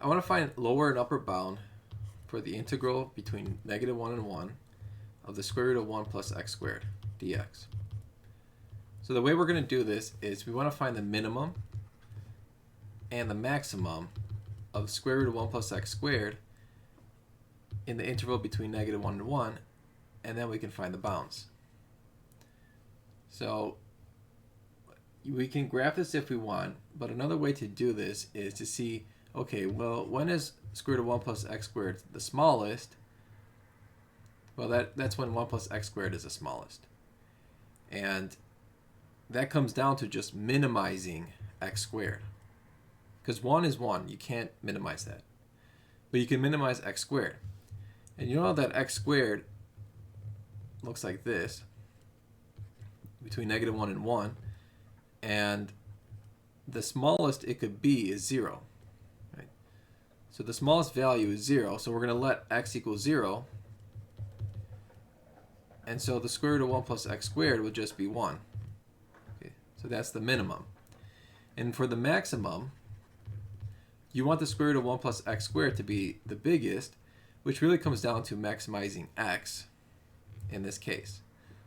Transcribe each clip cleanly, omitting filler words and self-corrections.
I want to find lower and upper bound for the integral between -1 and 1 of the square root of 1 plus x squared dx. So the way we're going to do this is we want to find the minimum and the maximum of the square root of 1 plus x squared in the interval between -1 and 1, and then we can find the bounds. So we can graph this if we want, but another way to do this is to see, okay, well, when is square root of 1 plus x squared the smallest? Well, that's when 1 plus x squared is the smallest. And that comes down to just minimizing x squared. Because 1 is 1, you can't minimize that. But you can minimize x squared. And you know that x squared looks like this, between -1 and 1, and the smallest it could be is 0. Right? So the smallest value is 0, so we're going to let x equal 0, and so the square root of 1 plus x squared would just be 1. Okay, so that's the minimum. And for the maximum, you want the square root of 1 plus x squared to be the biggest, which really comes down to maximizing x in this case.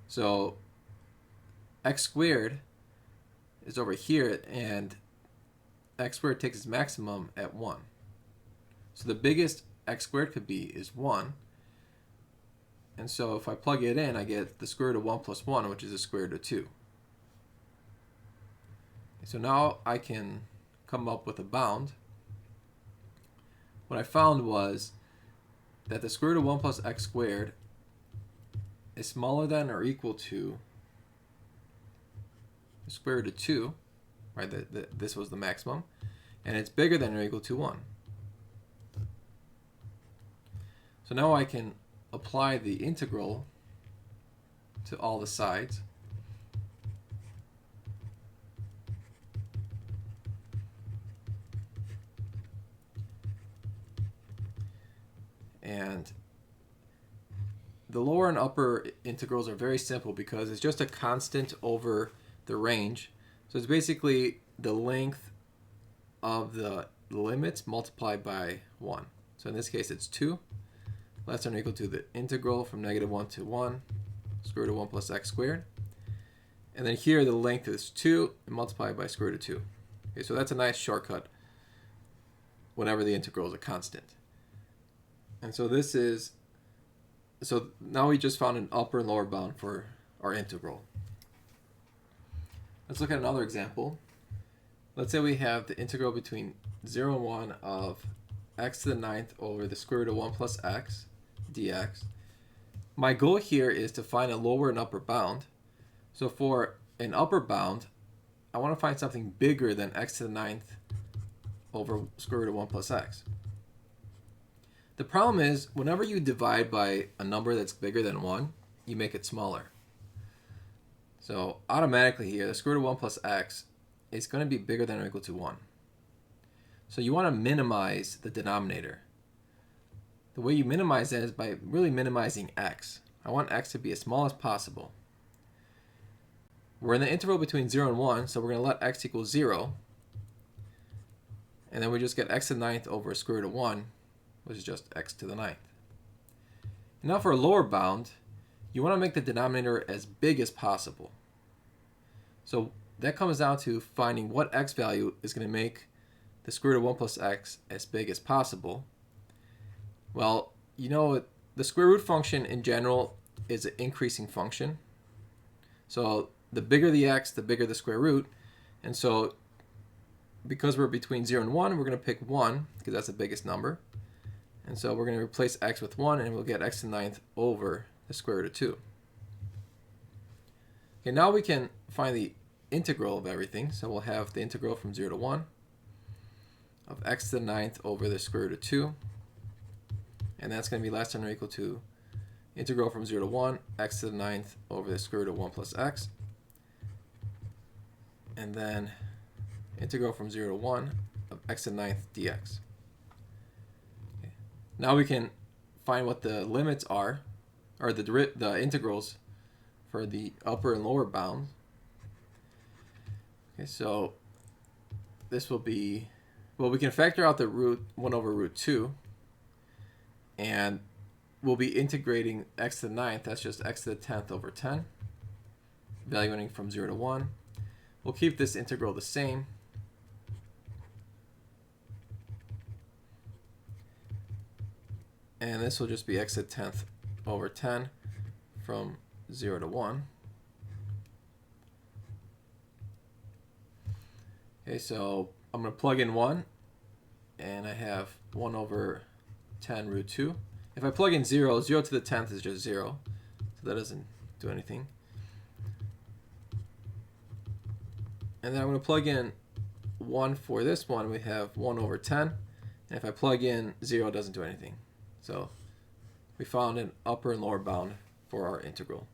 So x squared is over here, and x squared takes its maximum at 1. So the biggest x squared could be is 1. And so if I plug it in, I get the square root of 1 plus 1, which is the square root of 2. So now I can come up with a bound. What I found was that the square root of 1 plus x squared is smaller than or equal to the square root of 2, right? This was the maximum, and it's bigger than or equal to 1. So now I can apply the integral to all the sides. And the lower and upper integrals are very simple because it's just a constant over the range. So it's basically the length of the limits multiplied by 1. So in this case it's 2, less than or equal to the integral from -1 to 1, square root of 1 plus x squared. And then here the length is 2 and multiplied by square root of 2. Okay, so that's a nice shortcut whenever the integral is a constant. And so this is, so now we just found an upper and lower bound for our integral. Let's look at another example. Let's say we have the integral between 0 and 1 of x to the 9th over the square root of 1 plus x dx. My goal here is to find a lower and upper bound. So for an upper bound, I want to find something bigger than x to the 9th over square root of 1 plus x. The problem is, whenever you divide by a number that's bigger than 1, you make it smaller. So automatically here, the square root of 1 plus x is going to be bigger than or equal to 1. So you want to minimize the denominator. The way you minimize that is by really minimizing x. I want x to be as small as possible. We're in the interval between 0 and 1, so we're going to let x equal 0. And then we just get x to the 9th over square root of 1, which is just x to the 9th. And now for a lower bound, you want to make the denominator as big as possible. So that comes down to finding what x value is going to make the square root of 1 plus x as big as possible. Well, you know, the square root function in general is an increasing function. So the bigger the x, the bigger the square root. And so because we're between 0 and 1, we're going to pick 1 because that's the biggest number. And so we're going to replace x with 1, and we'll get x to the 9th over the square root of 2. Okay, now we can find the integral of everything. So we'll have the integral from 0 to 1 of x to the 9th over the square root of 2. And that's going to be less than or equal to integral from 0 to 1, x to the 9th over the square root of 1 plus x. And then integral from 0 to 1 of x to the 9th dx. Okay. Now we can find what the limits are, or the integrals for the upper and lower bounds. Okay, so this will be, well, we can factor out the root 1 over root 2, and we'll be integrating x to the 9th. That's just x to the 10th over 10, valuing from 0 to 1. We'll keep this integral the same. And this will just be x to the 10th over 10 from 0 to 1. Okay, so I'm going to plug in 1, and I have 1 over 10 root 2. If I plug in 0, 0 to the 10th is just 0, so that doesn't do anything. And then I'm going to plug in 1 for this one. We have 1 over 10, and if I plug in 0, it doesn't do anything. So we found an upper and lower bound for our integral.